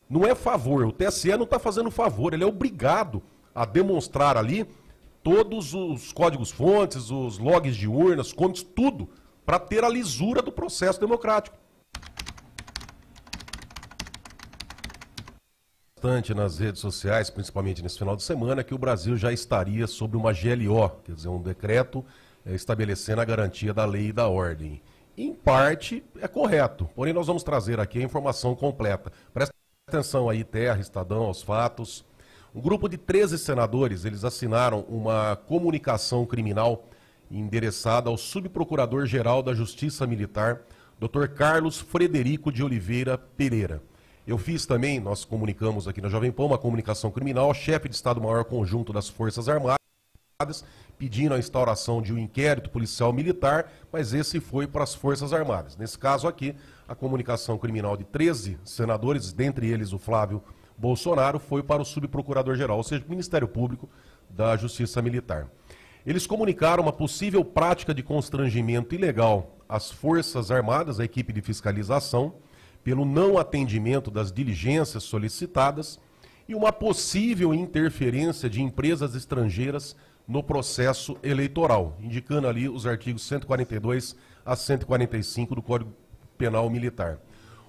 Não é favor, o TSE não está fazendo favor, ele é obrigado a demonstrar ali todos os códigos-fontes, os logs de urnas, contas, tudo, para ter a lisura do processo democrático. Bastante nas redes sociais, principalmente nesse final de semana, que o Brasil já estaria sobre uma GLO, quer dizer, um decreto estabelecendo a garantia da lei e da ordem. Em parte, é correto, porém nós vamos trazer aqui a informação completa. Presta atenção aí, Terra, Estadão, aos fatos. Um grupo de 13 senadores, eles assinaram uma comunicação criminal endereçada ao subprocurador-geral da Justiça Militar, Dr. Carlos Frederico de Oliveira Pereira. Eu fiz também, nós comunicamos aqui na Jovem Pan, uma comunicação criminal ao chefe de Estado-Maior Conjunto das Forças Armadas, pedindo a instauração de um inquérito policial militar, mas esse foi para as Forças Armadas. Nesse caso aqui, a comunicação criminal de 13 senadores, dentre eles o Flávio Bolsonaro, foi para o subprocurador-geral, ou seja, o Ministério Público da Justiça Militar. Eles comunicaram uma possível prática de constrangimento ilegal às Forças Armadas, à equipe de fiscalização, pelo não atendimento das diligências solicitadas e uma possível interferência de empresas estrangeiras no processo eleitoral, indicando ali os artigos 142 a 145 do Código Penal Militar.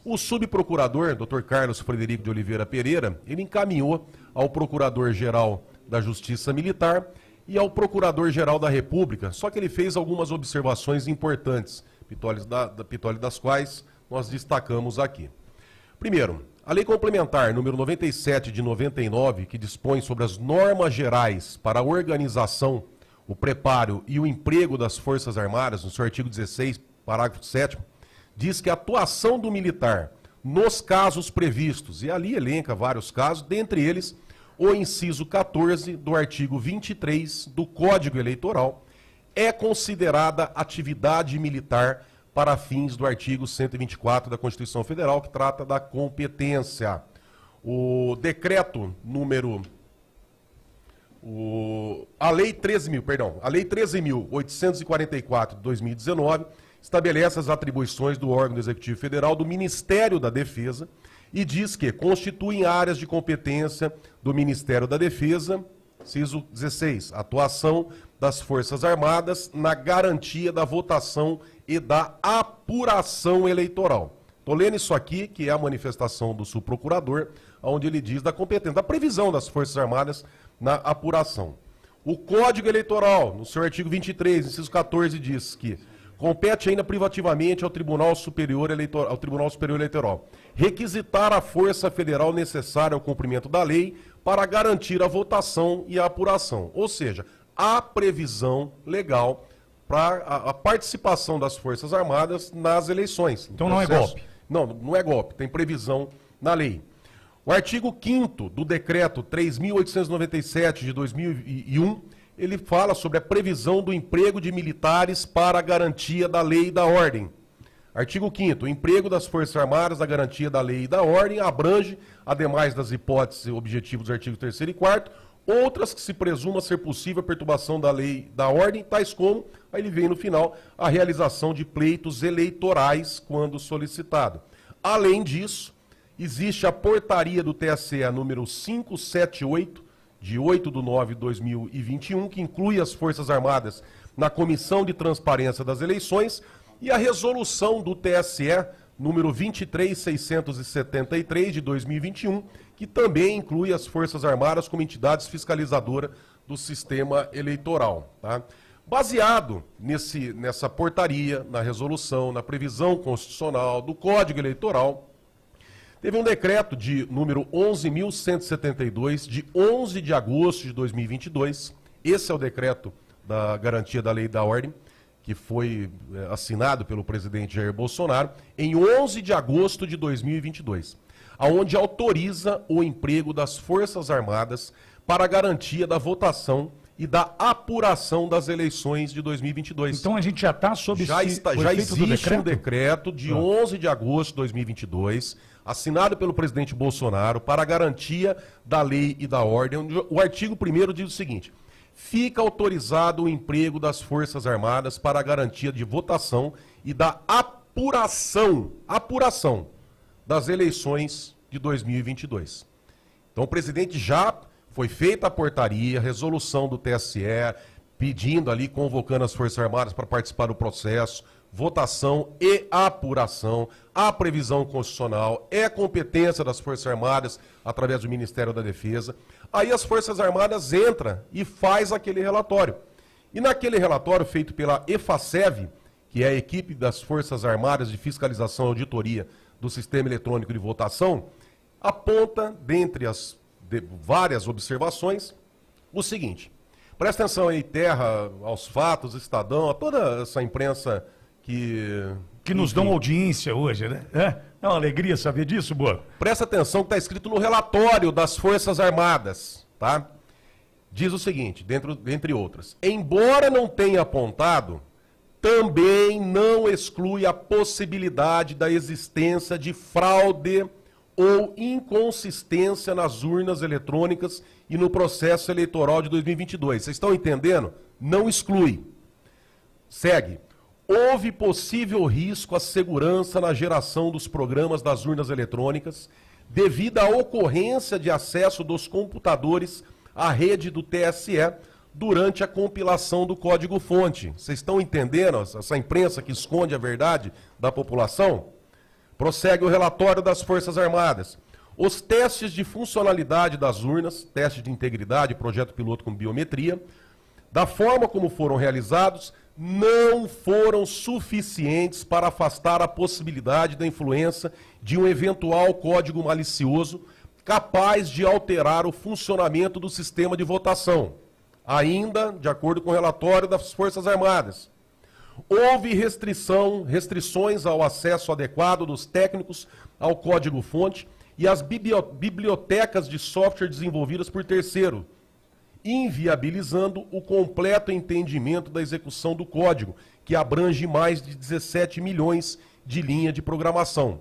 O subprocurador, Dr. Carlos Frederico de Oliveira Pereira, ele encaminhou ao Procurador-Geral da Justiça Militar e ao Procurador-Geral da República, só que ele fez algumas observações importantes, Pitoli, das quais nós destacamos aqui. Primeiro, a Lei Complementar número 97 de 99, que dispõe sobre as normas gerais para a organização, o preparo e o emprego das Forças Armadas, no seu artigo 16, parágrafo 7º, diz que a atuação do militar nos casos previstos, e ali elenca vários casos, dentre eles o inciso 14 do artigo 23 do Código Eleitoral, é considerada atividade militar para fins do artigo 124 da Constituição Federal, que trata da competência. O decreto número... A Lei 13.844 de 2019 estabelece as atribuições do órgão do Executivo Federal do Ministério da Defesa e diz que constituem áreas de competência do Ministério da Defesa, inciso 16, atuação das Forças Armadas na garantia da votação e da apuração eleitoral. Estou lendo isso aqui, que é a manifestação do subprocurador, onde ele diz da competência, da previsão das Forças Armadas na apuração. O Código Eleitoral, no seu artigo 23, inciso 14, diz que compete ainda privativamente ao Tribunal Superior Eleitoral requisitar a força federal necessária ao cumprimento da lei para garantir a votação e a apuração. Ou seja, há previsão legal para a participação das Forças Armadas nas eleições. Então não é golpe? Não, não é golpe, tem previsão na lei. O artigo 5º do decreto 3.897 de 2001, ele fala sobre a previsão do emprego de militares para a garantia da lei e da ordem. Artigo 5º, o emprego das Forças Armadas na garantia da lei e da ordem abrange, ademais das hipóteses e objetivos dos artigos 3º e 4º, outras que se presuma ser possível a perturbação da lei e da ordem, tais como, aí ele vem no final, a realização de pleitos eleitorais quando solicitado. Além disso, existe a portaria do TSE número 578, de 8/9/2021, que inclui as Forças Armadas na Comissão de Transparência das Eleições, e a resolução do TSE número 23.673 de 2021, que também inclui as Forças Armadas como entidades fiscalizadoras do sistema eleitoral. Tá? Baseado nessa portaria, na resolução, na previsão constitucional do Código Eleitoral, teve um decreto de número 11.172, de 11 de agosto de 2022. Esse é o decreto da garantia da lei e da ordem, que foi assinado pelo presidente Jair Bolsonaro, em 11 de agosto de 2022, aonde autoriza o emprego das Forças Armadas para a garantia da votação e da apuração das eleições de 2022. Então a gente já está sob já existe um decreto de 11 de agosto de 2022, assinado pelo presidente Bolsonaro, para a garantia da lei e da ordem. O artigo 1º diz o seguinte: fica autorizado o emprego das Forças Armadas para a garantia de votação e da apuração das eleições de 2022. Então o presidente já foi feita a portaria, resolução do TSE, pedindo ali, convocando as Forças Armadas para participar do processo, votação e apuração, a previsão constitucional, é competência das Forças Armadas através do Ministério da Defesa. Aí as Forças Armadas entram e faz aquele relatório. E naquele relatório feito pela EFACEV, que é a equipe das Forças Armadas de Fiscalização e Auditoria do Sistema Eletrônico de Votação, aponta, dentre as várias observações, o seguinte. Presta atenção aí, Terra, aos fatos, Estadão, a toda essa imprensa que nos dão audiência hoje, né? É uma alegria saber disso, Boa. Presta atenção que está escrito no relatório das Forças Armadas, tá? Diz o seguinte, dentre outras. Embora não tenha apontado, também não exclui a possibilidade da existência de fraude ou inconsistência nas urnas eletrônicas e no processo eleitoral de 2022. Vocês estão entendendo? Não exclui. Segue. Houve possível risco à segurança na geração dos programas das urnas eletrônicas devido à ocorrência de acesso dos computadores à rede do TSE durante a compilação do código-fonte. Vocês estão entendendo essa imprensa que esconde a verdade da população? Prossegue o relatório das Forças Armadas. Os testes de funcionalidade das urnas, teste de integridade, projeto piloto com biometria, da forma como foram realizados, não foram suficientes para afastar a possibilidade da influência de um eventual código malicioso capaz de alterar o funcionamento do sistema de votação. Ainda, de acordo com o relatório das Forças Armadas, houve restrições ao acesso adequado dos técnicos ao código-fonte e às bibliotecas de software desenvolvidas por terceiro, inviabilizando o completo entendimento da execução do código, que abrange mais de 17 milhões de linha de programação.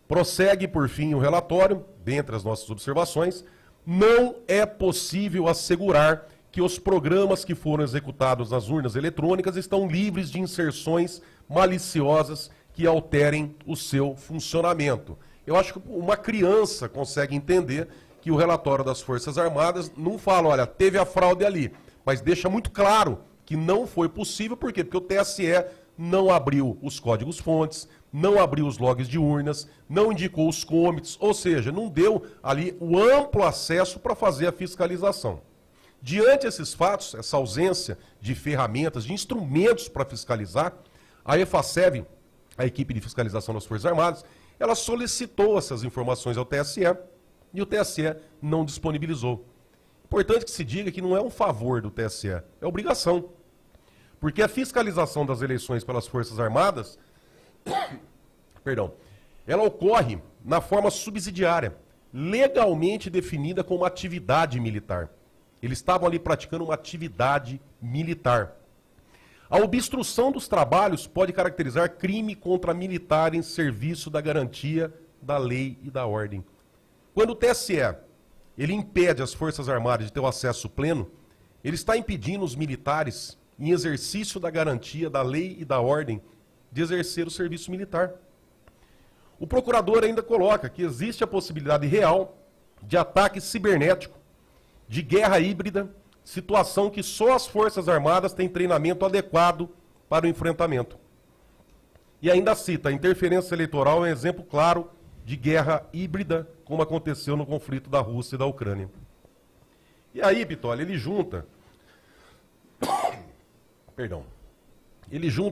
Prossegue, por fim, o relatório, dentre as nossas observações, não é possível assegurar que os programas que foram executados nas urnas eletrônicas estão livres de inserções maliciosas que alterem o seu funcionamento. Eu acho que uma criança consegue entender que o relatório das Forças Armadas não fala, olha, teve a fraude ali, mas deixa muito claro que não foi possível, por quê? Porque o TSE não abriu os códigos-fontes, não abriu os logs de urnas, não indicou os commits, ou seja, não deu ali o amplo acesso para fazer a fiscalização. Diante desses fatos, essa ausência de ferramentas, de instrumentos para fiscalizar, a EFACEV, a equipe de fiscalização das Forças Armadas, ela solicitou essas informações ao TSE e o TSE não disponibilizou. Importante que se diga que não é um favor do TSE, é obrigação. Porque a fiscalização das eleições pelas Forças Armadas, ela ocorre na forma subsidiária, legalmente definida como atividade militar. Eles estavam ali praticando uma atividade militar. A obstrução dos trabalhos pode caracterizar crime contra militar em serviço da garantia da lei e da ordem. Quando o TSE ele impede as Forças Armadas de ter o acesso pleno, ele está impedindo os militares, em exercício da garantia da lei e da ordem, de exercer o serviço militar. O procurador ainda coloca que existe a possibilidade real de ataque cibernético, de guerra híbrida, situação que só as Forças Armadas têm treinamento adequado para o enfrentamento. E ainda cita, a interferência eleitoral é um exemplo claro de guerra híbrida, como aconteceu no conflito da Rússia e da Ucrânia. E aí, Pitoli, ele junta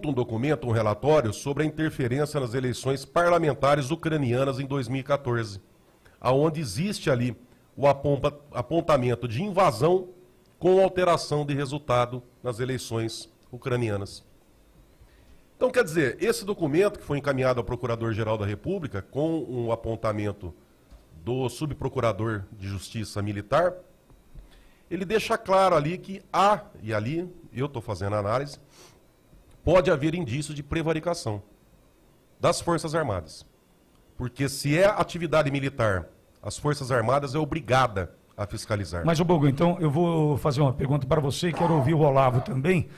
um documento, um relatório sobre a interferência nas eleições parlamentares ucranianas em 2014, aonde existe ali o apontamento de invasão com alteração de resultado nas eleições ucranianas. Então, quer dizer, esse documento que foi encaminhado ao Procurador-Geral da República, com um apontamento do Subprocurador de Justiça Militar, ele deixa claro ali que há, e ali eu estou fazendo a análise, pode haver indícios de prevaricação das Forças Armadas. Porque se é atividade militar, as Forças Armadas é obrigada a fiscalizar. Mas, Bogo, então eu vou fazer uma pergunta para você, quero ouvir o Olavo também.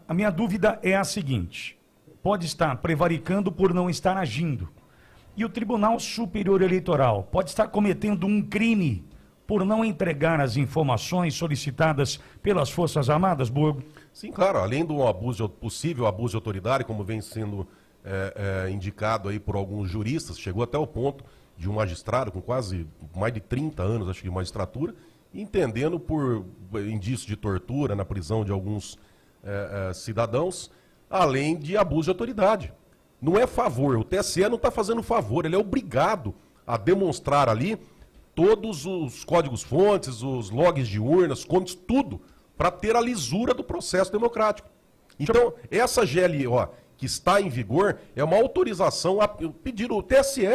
A minha dúvida é a seguinte: pode estar prevaricando por não estar agindo. E o Tribunal Superior Eleitoral pode estar cometendo um crime por não entregar as informações solicitadas pelas Forças Armadas, Borgo? Sim, claro. Além do possível abuso de autoridade, como vem sendo indicado aí por alguns juristas, chegou até o ponto de um magistrado com quase mais de 30 anos, acho que de magistratura, entendendo por indício de tortura na prisão de alguns cidadãos, além de abuso de autoridade. Não é favor, o TSE não está fazendo favor, ele é obrigado a demonstrar ali todos os códigos-fontes, os logs de urnas, contos, tudo, para ter a lisura do processo democrático. Então, essa GLO que está em vigor é uma autorização a pedir o TSE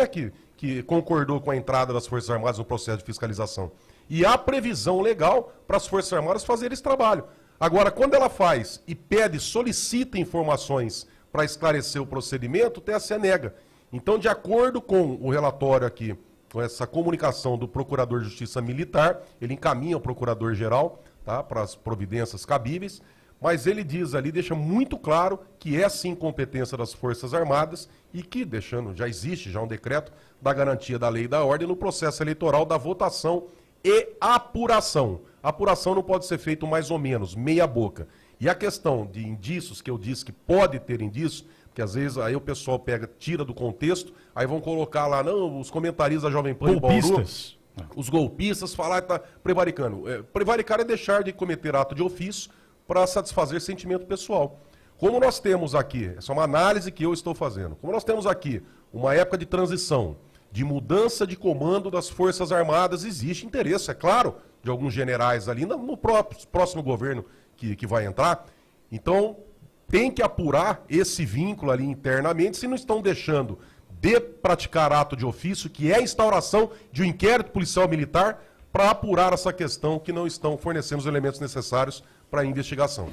que concordou com a entrada das Forças Armadas no processo de fiscalização. E há previsão legal para as Forças Armadas fazerem esse trabalho. Agora, quando ela faz e solicita informações para esclarecer o procedimento, o TSE nega. Então, de acordo com o relatório aqui, com essa comunicação do Procurador de Justiça Militar, ele encaminha ao Procurador-Geral, tá, para as providências cabíveis, mas ele diz ali, deixa muito claro que é sim competência das Forças Armadas e que, já existe um decreto da garantia da lei e da ordem no processo eleitoral da votação e apuração. A apuração não pode ser feita mais ou menos, meia boca. E a questão de indícios, que eu disse que pode ter indícios, porque às vezes aí o pessoal tira do contexto, aí vão colocar lá, não, os comentaristas da Jovem Pan de Bauru, os golpistas, falar que está prevaricando. Prevaricar é deixar de cometer ato de ofício para satisfazer sentimento pessoal. Como nós temos aqui, essa é uma análise que eu estou fazendo, como nós temos aqui uma época de transição, de mudança de comando das Forças Armadas, existe interesse, é claro, de alguns generais ali no próximo governo que vai entrar. Então, tem que apurar esse vínculo ali internamente, se não estão deixando de praticar ato de ofício, que é a instauração de um inquérito policial militar, para apurar essa questão que não estão fornecendo os elementos necessários para a investigação.